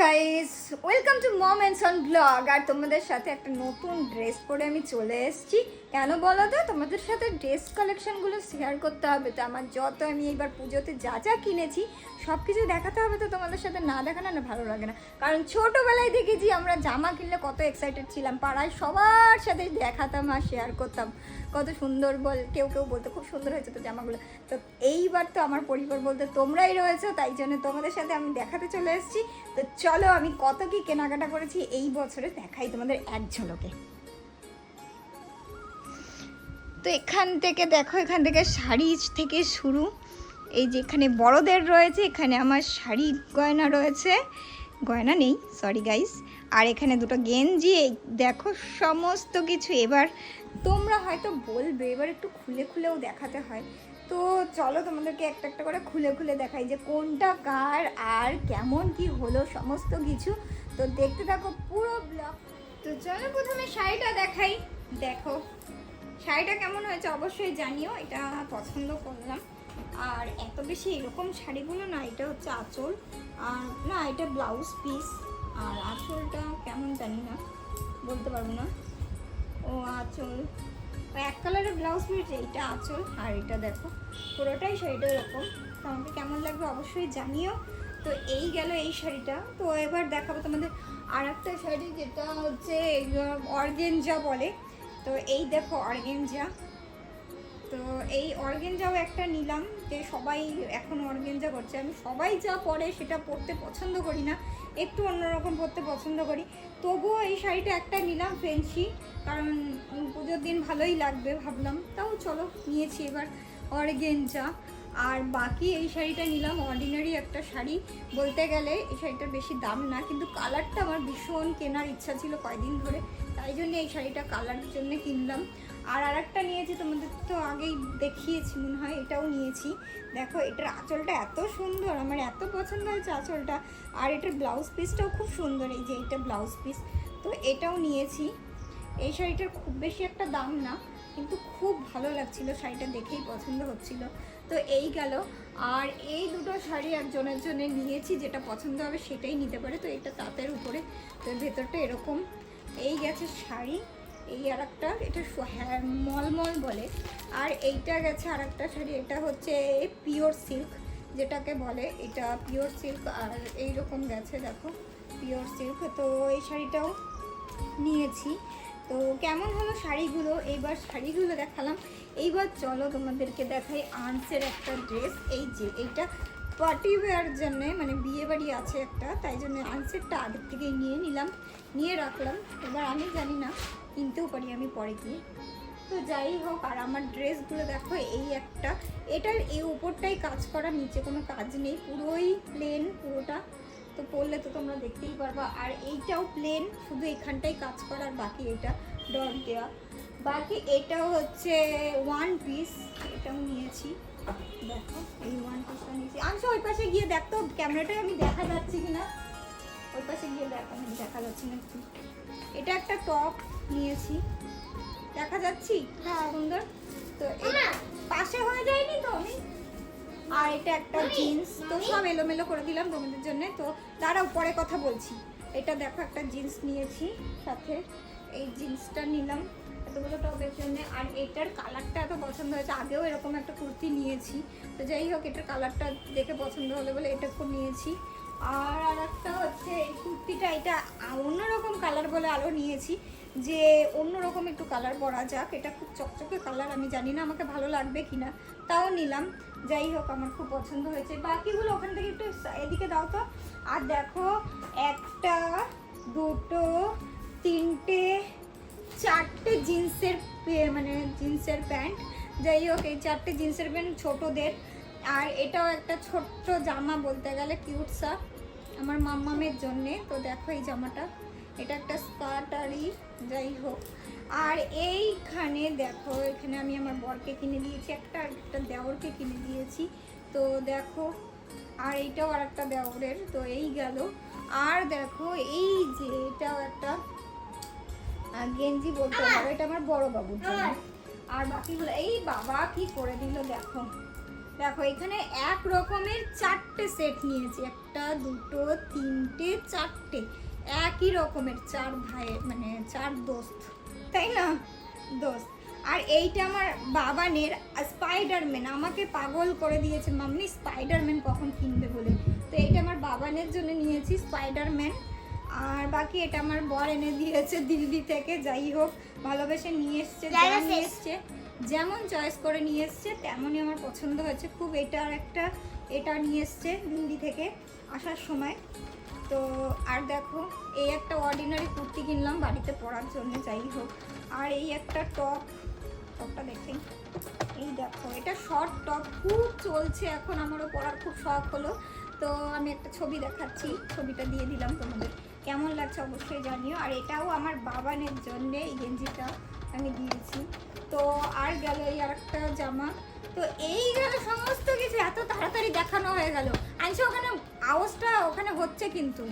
Guys, welcome to mom and son blog. আর তোমাদের সাথে একটা নতুন ড্রেস পরে আমি চলে এসেছি। কেন বলো তো, তোমাদের সাথে ড্রেস কালেকশনগুলো শেয়ার করতে হবে। তো আমার যত আমি এইবার পুজোতে যা যা কিনেছি সব কিছু দেখাতে হবে। তো তোমাদের সাথে না দেখানো না ভালো লাগে না, কারণ ছোটোবেলায় দেখেছি আমরা জামা কিনলে কত এক্সাইটেড ছিলাম, পাড়ায় সবার সাথে দেখাতাম আর শেয়ার করতাম কত সুন্দর। কেউ কেউ বলতো খুব সুন্দর হয়েছে তো জামাগুলো। তো এইবার তো আমার পরিবার বলতে তোমরাই রয়েছো, তাই জন্য তোমাদের সাথে আমি দেখাতে চলে এসেছি। তো চলো আমি কত কি কেনাকাটা করেছি এই বছরে দেখাই তোমাদের এক ঝলকে। তো এখান থেকে দেখো, এখান থেকে শাড়ি থেকে শুরু, এই যে এখানে বড়দের রয়েছে, এখানে আমার শাড়ি গয়না রয়েছে, গয়না নেই সরি গাইস, আর এখানে দুটো গেঞ্জি, এই দেখো সমস্ত কিছু। এবার তোমরা হয়তো বলবে এবার একটু খুলে খুলেও দেখাতে হয়, তো চলো তোমাদেরকে একটা একটা করে খুলে খুলে দেখাই যে কোনটা কার আর কেমন কি হলো সমস্ত কিছু। তো দেখতে থাকো পুরো ব্লগ। তো চলো প্রথমে শাড়িটা দেখাই। দেখো শাড়িটা কেমন হয়েছে অবশ্যই জানিও, এটা পছন্দ করলাম। আর এত বেশি এরকম শাড়িগুলো না, এটা হচ্ছে আঁচল, আর না এটা ব্লাউজ পিস, আর আঁচলটা কেমন জানি না, বলতে পারবো না। ও আঁচল এক কালারের ব্লাউজ পিস, এইটা আঁচল, আর এটা দেখো পুরোটাই শাড়িটা এরকম। তো আমাকে কেমন লাগবে অবশ্যই জানিও। তো এই গেল এই শাড়িটা। তো এবার দেখাবো তোমাদের আর একটা শাড়ি, যেটা হচ্ছে অর্গেঞ্জা বলে। তো এই দেখো অর্গেঞ্জা। তো এই অর্গেঞ্জাও একটা নিলাম, যে সবাই এখন অর্গেঞ্জা করছে, আমি সবাই যা পরে সেটা পরতে পছন্দ করি না, একটু অন্যরকম পরতে পছন্দ করি। তবুও এই শাড়িটা একটা নিলাম ফেন্সি, কারণ পুজোর দিন ভালোই লাগবে ভাবলাম, তাও চলো নিয়েছি এবার অর্গেঞ্জা। আর বাকি এই শাড়িটা নিলাম অর্ডিনারি একটা শাড়ি, বলতে গেলে এই শাড়িটার বেশি দাম না, কিন্তু কালারটা আমার ভীষণ কেনার ইচ্ছা ছিল কয়দিন ধরে, তাই জন্য এই শাড়িটা কালারের জন্য কিনলাম। আর আরেকটা নিয়েছি, তোমাদের তো আগেই দেখিয়েছি মনে হয়, এটাও নিয়েছি। দেখো এটার আঁচলটা এত সুন্দর, আমার এত পছন্দ হয়েছে আঁচলটা, আর এটার ব্লাউজ পিসটাও খুব সুন্দর, এই যে এটা ব্লাউজ পিস। তো এটাও নিয়েছি। এই শাড়িটার খুব বেশি একটা দাম না, কিন্তু খুব ভালো লাগছিল, শাড়িটা দেখেই পছন্দ হচ্ছিল। তো এই গেল। আর এই দুটো শাড়ি একজনের জন্য নিয়েছি, যেটা পছন্দ হবে সেটাই নিতে পারে। তো এটা তাঁতের উপরে, তো ভেতরটা এরকম। এই গেছে শাড়ি, এই আর একটা, এটা হ্যাঁ মলমল বলে। আর এইটা গেছে আর একটা শাড়ি, এটা হচ্ছে পিওর সিল্ক যেটাকে বলে, এটা পিওর সিল্ক, আর এইরকম গেছে দেখো পিওর সিল্ক। তো এই শাড়িটাও নিয়েছি। তো কেমন হলো শাড়িগুলো, এইবার শাড়িগুলো দেখালাম। এইবার চলো তোমাদেরকে দেখাই আনসের একটা ড্রেস। এই যে এইটা পার্টি ওয়্যার জন্যে, মানে বিয়ে বাড়ি আছে একটা, তাই জন্য আনসেরটা আগের থেকেই নিয়ে নিলাম, নিয়ে রাখলাম। এবার আমি জানি না কিনতেও পারি আমি পরে গিয়ে, তো যাই হোক। আর আমার ড্রেসগুলো দেখো, এই একটা, এটার এই উপরটাই কাজ করা, নিচে কোনো কাজ নেই, পুরোই প্লেন পুরোটা। তো পরলে তো তোমরা দেখতেই পারবা। আর এইটাও প্লেন, শুধু এখানটাই কাজ করা, আর বাকি এটা ডট দেওয়া। বাকি এটাও হচ্ছে ওয়ান পিস, এটাও নিয়েছি। দেখো এই ওয়ান পিসটা নিয়েছি। আমি ওই পাশে গিয়ে দেখতো ক্যামেরাটায় আমি দেখা যাচ্ছি কিনা, ওই পাশে গিয়ে দেখো দেখা যাচ্ছে না কি। এটা একটা টপ নিয়েছি, দেখা যাচ্ছি সুন্দর। তো পাশে হয়ে যায়নি তো আমি। আর এটা একটা জিন্স, তো সব এলোমেলো করে দিলাম তোমাদের জন্য, তো তারাও পরে কথা বলছি। এটা দেখো একটা জিন্স নিয়েছি, সাথে এই জিন্সটা নিলাম এতগুলো টপের জন্য। আর এটার কালারটা এত পছন্দ হয়েছে, আগেও এরকম একটা কুর্তি নিয়েছি, তো যাই হোক এটার কালারটা দেখে পছন্দ হলো বলে এটা খুব নিয়েছি। আর একটা হচ্ছে এই কুর্তিটা, এটা অন্যরকম কালার বলে আরও নিয়েছি, যে অন্যরকম একটু কালার পরা যাক। এটা খুব চকচকে কালার, আমি জানি না আমাকে ভালো লাগবে কিনা, তাও নিলাম। যাই হোক আমার খুব পছন্দ হয়েছে। বাকিগুলো ওখান থেকে একটু এদিকে দাও তো। আর দেখো একটা, দুটো, তিনটে, চারটে জিন্সের, মানে জিন্সের প্যান্ট। যাই হোক এই চারটে জিন্সের প্যান্ট ছোটদের। আর এটাও একটা ছোট্ট জামা, বলতে গেলে কিউটসা, আমার মাম্মামের জন্যে। তো দেখো এই জামাটা, এটা একটা স্কার্ট আরই, যাই হোক। আর এইখানে দেখো, এখানে আমি আমার বরকে কিনে দিয়েছি একটা, আর একটা দেওরকে কিনে দিয়েছি। তো দেখো, আর এইটাও আর একটা দেওরের। তো এই গেল। আর দেখো এই যে এটাও একটা গেঞ্জি বলতে পারো, এটা আমার বড় বাবুর জন্য। আর বাকিগুলো এই বাবা কি করে দিল দেখো, দেখো এখানে এক রকমের 4টে সেট নিয়েছি, 1 2 3 4টে একই রকমের, 4 ভাইয়ের মানে 4 দোস্ত, তাই না দোস্ত। আর এইটা আমার বাবানের স্পাইডারম্যান, আমাকে পাগল করে দিয়েছে মাম্মি স্পাইডারম্যান কখন কিনবে বলে। তো এইটা আমার বাবানের জন্য নিয়েছি স্পাইডারম্যান। আর বাকি এটা আমার বর এনে দিয়েছে দিল্লি থেকে, যাই হোক ভালোবেসে নিয়ে এসছে, যা নিয়ে এসছে যেমন চয়েস করে নিয়ে এসছে তেমনই আমার পছন্দ হয়েছে খুব। এটা আর একটা এটা নিয়ে এসছে দিল্লি থেকে আসার সময়। তো আর দেখো এই একটা অর্ডিনারি কুর্তি কিনলাম বাড়িতে পরার জন্য, যাই হোক। আর এই একটা টপটা দেখি, এই দেখো এটা শর্ট টপ খুব চলছে এখন, আমারও পরার খুব শখ হলো। তো আমি একটা ছবি দেখাচ্ছি, ছবিটা দিয়ে দিলাম তোমাদের, কেমন লাগছে অবশ্যই জানিও। আর এটাও আমার বাবানের জন্যে এই গেঞ্জিটা আমি দিয়েছি। তো আর গেল এই আর একটা জামা। তো এই গেল সমস্ত কিছু, এত তাড়াতাড়ি দেখানো হয়ে গেল। আনছে ওখানে আওয়াজটা ওখানে হচ্ছে কিন্তু।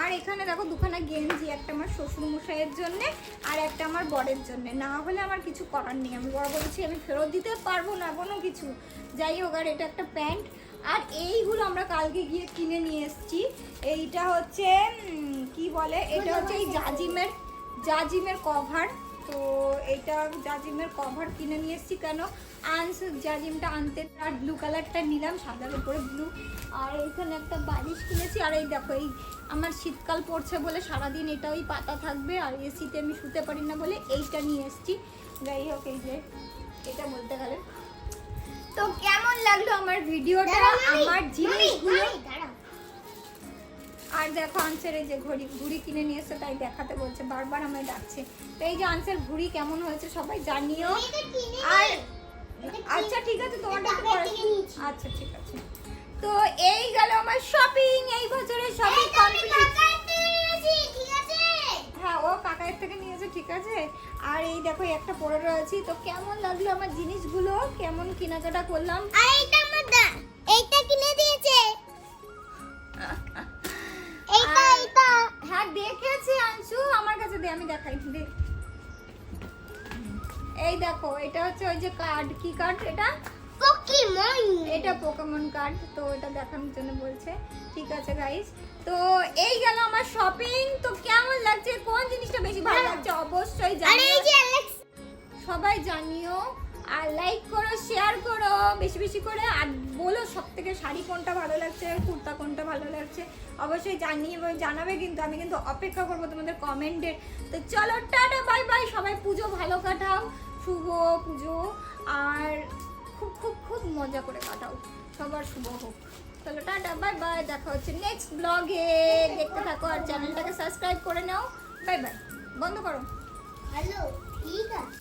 আর এখানে দেখো দুখানা গেঞ্জি, একটা আমার শ্বশুরমশাইয়ের জন্যে আর একটা আমার বরের জন্যে, না হলে আমার কিছু করার নেই। আমি বড় বলেছি আমি ফেরত দিতে পারবো না কোনো কিছু, যাই হোক। আর এটা একটা প্যান্ট। আর এইগুলো আমরা কালকে গিয়ে কিনে নিয়ে এসেছি। এইটা হচ্ছে কি বলে, এটা হচ্ছে এই জাজিমের কভার। তো এইটা জাজিমের কভার কিনে নিয়ে এসেছি, কেন জাজিমটা আনতে। আর ব্লু কালারটা নিলাম, সাদার উপরে ব্লু। আর এইখানে একটা বালিশ কিনেছি। আর এই দেখো এই আমার শীতকাল পড়ছে বলে সারাদিন এটা ওই পাতা থাকবে, আর এসিতে আমি শুতে পারি না বলে এইটা নিয়ে এসেছি। যাই হোক এই যে এটা বলতে গেলে। তো কেমন লাগলো আমার ভিডিওটা, আমার জিনিসগুলো। আর দেখো আনসার এই যে ঘুড়ি কিনে নিয়ে এসছে, তাই দেখাতে বলছে, বারবার আমায় ডাকছে। তো এই যে আনসার ঘুড়ি কেমন হয়েছে সবাই জানিও। আর আচ্ছা ঠিক আছে তোমারটা তো পরে, আচ্ছা ঠিক আছে। তো এই গেল আমার শপিং, এই বছরের শপিং কমপ্লিট। হ্যাঁ ও কাকায়ের থেকে নিয়েছে, ঠিক আছে। আর এই দেখো একটা পরে রয়েছি। তো কেমন লাগলো আমার জিনিসগুলো, কেমন কেনাকাটা করলাম। আর এইটা আমার এইটা কিনে দিয়েছে, এইটা হ্যাঁ দেখেছি আনসু, আমার কাছে দে আমি দেখাই দে। এই দেখো এটা হচ্ছে ওই যে কার্ড, কি কার্ড এটা, পোকেমন, এটা পোকেমন কার্ড। তো এটা দেখানোর জন্য বলছে, ঠিক আছে গাইস। তো এই গেল আমার শপিং। তো কেমন লাগছে, কোন জিনিসটা বেশি ভালো লাগছে অবশ্যই জানিও, সবাই জানিও। আর লাইক করো, শেয়ার করো বেশি বেশি করে। আর বলো সব থেকে শাড়ি কোনটা ভালো লাগছে, কুর্তা কোনটা ভালো লাগছে অবশ্যই জানাবে কিন্তু। আমি কিন্তু অপেক্ষা করবো তোমাদের কমেন্টের। তো চলো টাটা বাই বাই, সবাই পুজো ভালো কাটাও, শুভ পুজো। আর খুব খুব খুব মজা করে কাটাও, সবার শুভ হোক। চলো টাটা বাই বাই, দেখা হচ্ছে নেক্সট ব্লগে। দেখতে থাকো আর চ্যানেলটাকে সাবস্ক্রাইব করে নাও। বাই বাই, বন্ধ করো। হ্যালো ঠিক আছে।